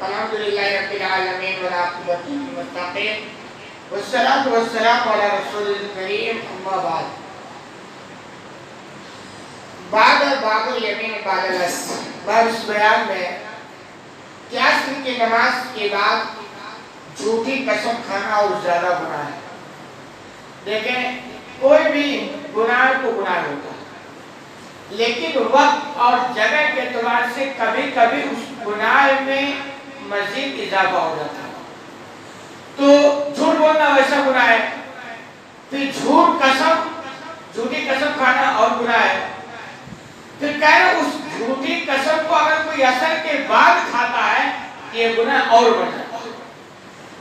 الحمد للہ رب العالمین والعاقبۃ للمتقین والصلاۃ والسلام علی رسول الکریم اما بعد باب الیمین بعد العصر۔ باب اس بیان میں کہ عصر کی نماز کے بعد جھوٹی قسم کھانا اور زیادہ گناہ ہے۔ دیکھیں، کوئی بھی گناہ کو گناہ ہوتا ہے، لیکن وقت اور جگہ کے اعتبار سے کبھی کبھی اس گناہ میں مزید اضافہ ہو جاتا ہے۔ تو جھوٹ بولنا ویسا گناہ ہے، پھر جھوٹی قسم کھانا اور گناہ ہے۔ پھر کہہ رہے اس جھوٹی قسم کو اگر کوئی اثر کے بعد کھاتا ہے یہ گناہ اور بڑھ جاتا ہے۔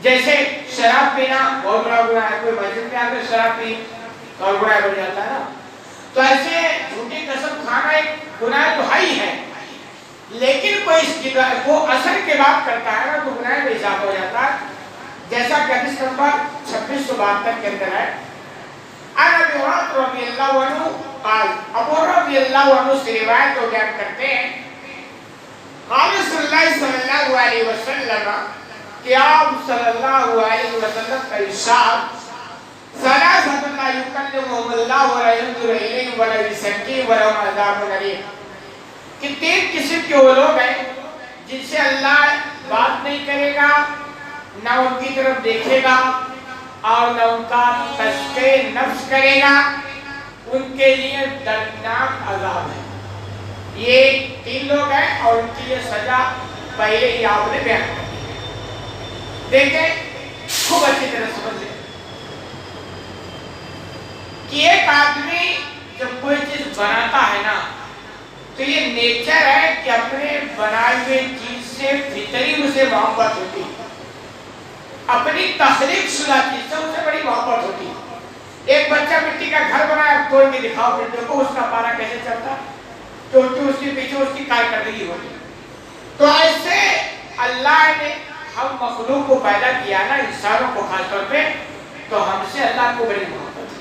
جیسے شراب پینا بہت بڑا گناہ ہے، کوئی مسجد میں آ کر شراب پی تو اور گناہ بڑھ جاتا ہے نا۔ تو ایسے جھوٹی قسم کھانا ایک گناہ تو ہی ہے، لیکن کوئی اس گناہ کو اثر کے بعد کرتا ہے نا تو گناہ میں اضافہ ہو جاتا ہے، جیسا کہ حدیث نمبر 2672 کے اندر ہے۔ عن ابی ہریرہ رضی اللہ عنہ قال، ابو ہریرہ رضی اللہ عنہ سے روایت کو بیان کرتے ہیں، قال صلی اللہ علیہ وسلم، کہ آپ صلی اللہ علیہ وسلم کا ارشاد، ثلاثۃ لا یکلمهم اللہ ولا ينظر الیہم ولا یزکیہم ولہم عذاب الیم، کہ تین قسم کے وہ لوگ ہیں جن سے اللہ بات نہیں کرے گا، نہ ان کی طرف دیکھے گا اور نہ ان کا تزکیہ نفس کرے گا، ان کے لیے دردناک عذاب ہے۔ یہ تین لوگ ہیں اور ان کی یہ سزا پہلے ہی آپ نے بیان کر دی۔ دیکھیں خوب اچھی طرح سمجھ لیں کہ ایک آدمی جب کوئی چیز بناتا ہے نا تو یہ نیچر ہے کہ اپنے بنائے ہوئے چیز سے فطری اسے محبت ہوتی ہے، اپنی تخلیق شدہ چیز سے اسے بڑی محبت ہوتی ہے۔ ایک بچہ مٹی کا گھر بنایا، اب توڑ کے دکھاؤ پھر دیکھو اس کا پارا کیسے چلتا ہے، کیونکہ اس کے پیچھے اس کی کارکردگی ہوتی ہے۔ تو ایسے اللہ نے ہم مخلوق کو پیدا کیا نا، انسانوں کو خاص طور پہ، تو ہم سے اللہ کو بڑی محبت ہے۔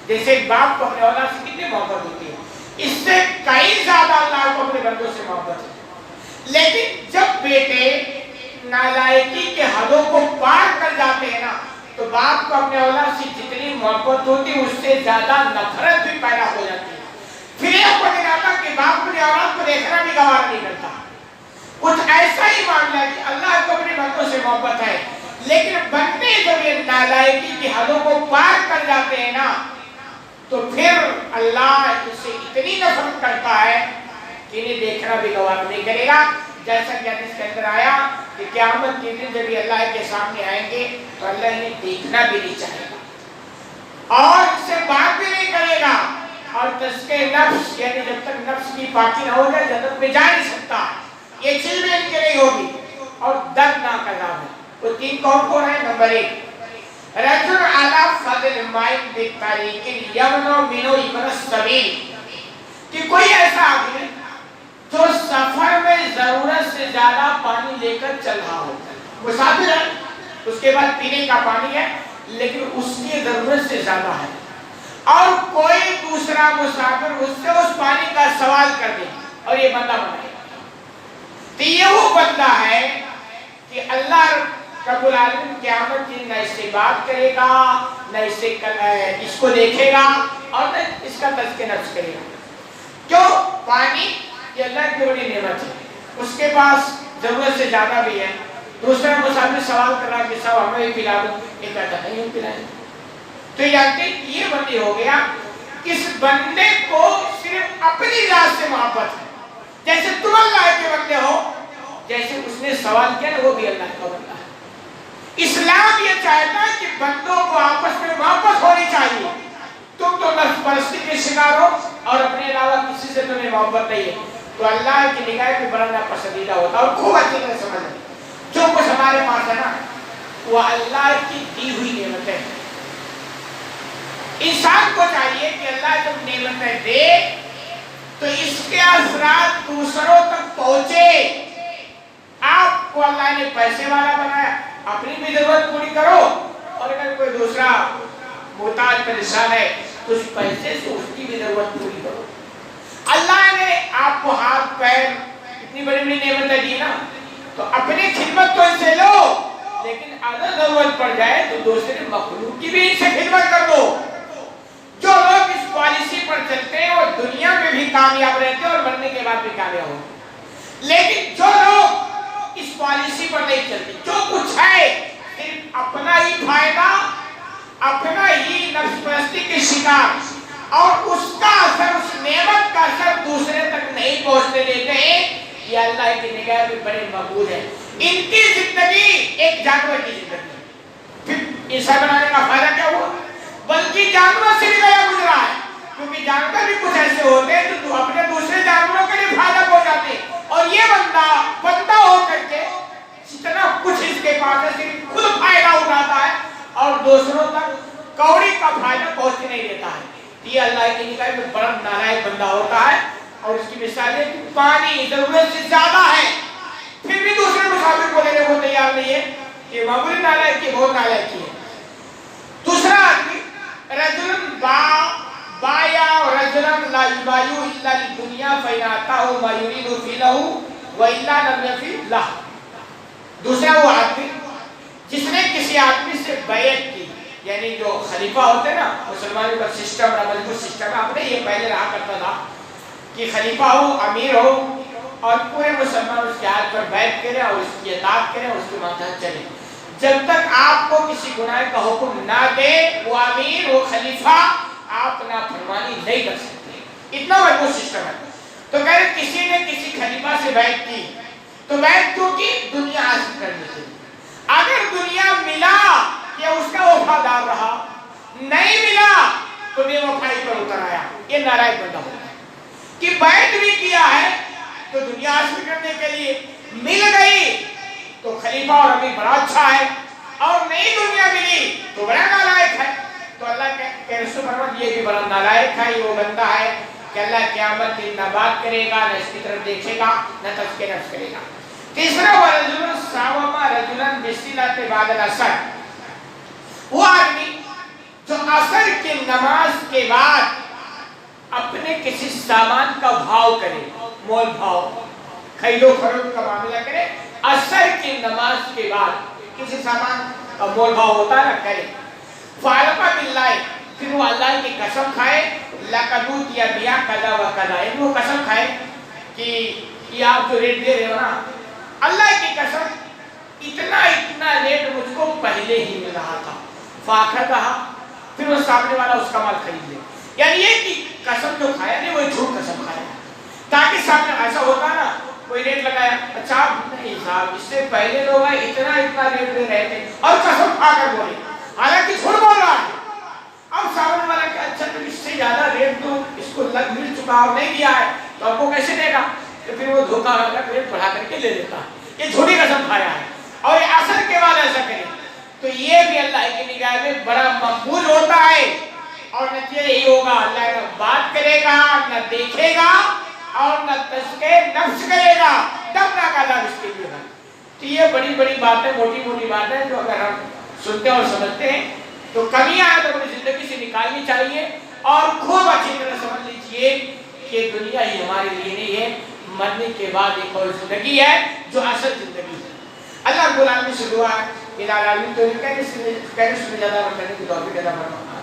جیسے ایک باپ کو اپنے اولاد سے کتنی محبت ہوتی ہے، اس سے کئی زیادہ اللہ کو اپنے بندوں سے محبت ہے۔ لیکن جب بیٹے نالائکی کے حدوں کو پار کر جاتے ہیں نا تو باپ کو اپنے اولاد سے جتنی محبت ہوتی ہے اس سے زیادہ نفرت بھی پیدا ہو جاتی ہے۔ پھر یہ کو دن آتا کہ باپ اپنے اولاد کو دیکھنا بھی گوارا نہیں کرتا۔ کچھ ایسا ہی معاملہ ہے کہ اللہ کو اپنے بندوں سے محبت ہے، لیکن بندے جب یہ نالائکی کی حدوں کو پار کر جاتے ہیں نا تو پھر اللہ اس سے اتنی نفرت کرتا ہے کہ انہیں دیکھنا بھی گوارا نہیں کرے گا۔ جیسا کہ حدیث کے اندر آیا کہ قیامت کے دن جب یہ اللہ کے سامنے آئیں گے تو اللہ انہیں دیکھنا بھی نہیں چاہے گا اور اس سے بات بھی نہیں کرے گا، اور تزکیہ نفس یعنی جب تک نفس کی پاکی نہ ہو جائے جنت میں جا نہیں سکتا، یہ چیز بھی ان کے نہیں ہوگی، اور دردناک عذاب ہے۔ وہ تین کون ہیں؟ نمبر 1، رجل علی فضل ماء بطریق یمنع منہ ابن السبیل، کہ کوئی ایسا آدمی جو سفر میں ضرورت سے زیادہ پانی لے کر چل رہا ہو، مسافر ہے، اس کے بعد پینے کا پانی ہے لیکن اس کی ضرورت سے زیادہ ہے، اور کوئی دوسرا مسافر اس سے اس پانی کا سوال کر دے اور یہ بندہ بنائے، تو یہ وہ بندہ ہے کہ اللہ رب العالمین قیامت دن نہ اس سے بات کرے گا، نہ اس کو دیکھے گا اور نہ اس کا تزکیہ نفس کرے گا۔ کیوں؟ پانی یہ اللہ کی بڑی نعمت ہے، اس کے پاس ضرورت سے زیادہ بھی ہے۔ دوسرا مسافر سوال کر رہا کہ صاحب ہمیں پلا دو، یہ کہتا نہیں ہم پلائیں، تو یہ بندی ہو گیا۔ اس بندے کو صرف اپنی ذات سے محبت ہے، جیسے تم اللہ کے بندے ہو، جیسے اس نے سوال کیا نا وہ بھی اللہ کا بندہ ہے۔ اسلام یہ چاہتا ہے کہ بندوں کو آپس میں محبت ہونی چاہیے۔ تم تو نفس پرستی کے شکار ہو اور اپنے علاوہ کسی سے تمہیں محبت نہیں ہے، تو اللہ کی نگاہ پہ بڑا ناپسندیدہ ہوتا ہے۔ اور خوب اچھی طرح سمجھ لیں، جو کچھ ہمارے پاس ہے نا وہ اللہ کی دی ہوئی نعمت ہے۔ انسان کو چاہیے کہ اللہ جب نعمتیں دے تو اس کے اثرات دوسروں تک پہنچے۔ آپ کو اللہ نے پیسے والا بنایا، اپنی بھی ضرورت پوری کرو، اور اگر کوئی دوسرا محتاج پریشان ہے تو اس پیسے سے اس کی بھی ضرورت پوری کرو۔ اللہ نے آپ کو ہاتھ پیر اتنی بڑی بڑی نعمتیں دی نا، تو اپنے اپنی خدمت تو ان سے لو، لیکن اگر ضرورت پڑ جائے تو دوسرے مخلوق کی بھی ان سے خدمت کر دو۔ جو لوگ اس پالیسی پر چلتے ہیں وہ دنیا میں بھی کامیاب رہتے ہیں اور مرنے کے بعد بھی کامیاب ہوتے ہیں، لیکن جو لوگ اس پالیسی پر نہیں چلتے، جو کچھ ہے صرف اپنا ہی فائدہ، اپنا ہی نفس پرستی کے شکار، اور اس کا اثر، اس نعمت کا اثر دوسرے تک نہیں پہنچنے دیتے ہیں، یہ اللہ کی نگاہ میں بڑے مقبول ہیں۔ ان کی زندگی ایک جانور کی زندگی ہے۔ پھر عیسیٰ بنانے کا فائدہ کیا ہوا؟ بلکہ جانور سے بھی گیا گزرا ہے، کیونکہ جانور بھی کچھ ایسے ہوتے ہیں جو اپنے دوسرے جانوروں کے لیے فائدہ پہنچاتے ہیں، اور یہ بندہ ہو کر کے جتنا کچھ اس کے پاس ہے صرف خود فائدہ اٹھاتا ہے اور دوسروں تک کوڑی کا فائدہ پہنچنے نہیں دیتا ہے۔ یہ اللہ کی نگاہ میں بڑا نالائق بندہ ہوتا ہے، اور اس کی مثال ہے کہ پانی ضرورت سے زیادہ ہے پھر بھی دوسرے مسافر کو لینے کو تیار نہیں ہے، یہ معمولی نالائق کی بہت نالائق کی ہے۔ دوسرا آدمی رجل بایا رجل لا یبایو الا للدنیا فإن آتاه ما يريد فعله وإلا لم يفعل له۔ دوسرا وہ آدمی جس نے کسی آدمی سے بیعت کی، یعنی جو خلیفہ ہوتے ہیں نا مسلمانوں کا سسٹم، مضبوط سسٹم ہے، آپ نے یہ پہلے رہا کرتا تھا کہ خلیفہ ہو، امیر ہو، اور پورے مسلمان اس کے ہاتھ پر بیعت کریں اور اس کی اطاعت کریں اور اس کے ماتحت چلیں۔ جب تک آپ کو کسی گناہ کا حکم نہ دے، وہ امیر، وہ خلیفہ، آپ نافرمانی نہیں کر سکتے۔ اتنا مضبوط سسٹم ہے۔ تو کہہ رہے کسی نے کسی خلیفہ سے بیعت کی، تو بیعت کیوں کی؟ دنیا حاصل کرنے کے لیے۔ اگر دنیا ملا کہ اس کا وفادار رہا، نہیں ملا تو بے وفائی پر اتر آیا، یہ نالائق بندہ ہوتا ہے کہ بیعت بھی کیا ہے تو دنیا حاصل کرنے کے لیے، مل گئی تو خلیفہ اور امیر بڑا اچھا ہے، اور نئی دنیا ملی تو بڑا نالائق ہے۔ تو اللہ کے رسول فرماتے یہ بھی بڑا نالائق ہے، یہ وہ بندہ ہے کہ اللہ قیامت دن نہ بات کرے گا، نہ اس کی طرف دیکھے گا، نہ تزکیہ نفس کرے گا۔ تیسرا ورجل ساوم رجلا بصلۃ بعد العصر، وہ آدمی جو عصر کی نماز کے بعد اپنے کسی سامان کا بھاؤ کرے، مول بھاؤ، خرید و فروخت کا معاملہ کرے، عصر کی نماز کے بعد کسی سامان کا مول بھاؤ ہوتا ہے نا، کرے، فعلم باللہ، پھر وہ اللہ کی قسم کھائے، لقد اوتی بہا کذا و کذا، وہ قسم کھائے کہ یہ آپ جو ریٹ دے رہے ہو نا، اللہ کی قسم اتنا ریٹ مجھ کو پہلے ہی مل رہا تھا، فاخذہ، پھر وہ سامنے والا اس کا مال خرید لے۔ یعنی یہ کہ قسم جو کھایا نہیں وہ جھوٹ قسم کھایا، تاکہ سامنے ایسا ہوتا نا کوئی ریٹ لگایا، اچھا نہیں صاحب اس سے پہلے لوگ اتنا ریٹ دے رہے تھے اور قسم کھا کر بولے، حالانکہ جھوٹ بول رہا ہے۔ اب سامنے والا کہ اچھا تو اس سے زیادہ ریٹ تو اس کو مل چکا اور نہیں دیا ہے تو آپ کو کیسے دے گا؟ تو پھر وہ دھوکہ کر ریٹ بڑھا کر کے لے لیتا ہے، یہ جھوٹی قسم کھایا ہے، اور یہ عصر کے بعد ایسا کرے تو یہ بھی اللہ کی نگاہ میں بڑا مقبول ہوتا ہے، اور نتیجہ یہی ہوگا اللہ نہ بات کرے گا، نہ دیکھے گا، اور نہ تزکیہ نفس کرے گا، دردناک عذاب اس کے لیے ہے۔ تو یہ بڑی بڑی باتیں، موٹی موٹی باتیں جو اگر ہم سنتے اور سمجھتے ہیں تو کمیاں ہیں تو اپنی زندگی سے نکالنی چاہیے، اور خوب اچھی طرح سمجھ لیجیے کہ دنیا ہی ہمارے لیے نہیں ہے، مرنے کے بعد ایک اور زندگی ہے جو اصل زندگی ہے۔ اللہ رب العالمین سے دعا ہے کہ العالمین تو کہنے سے زیادہ کرنے کی توفیق عطا فرمائے۔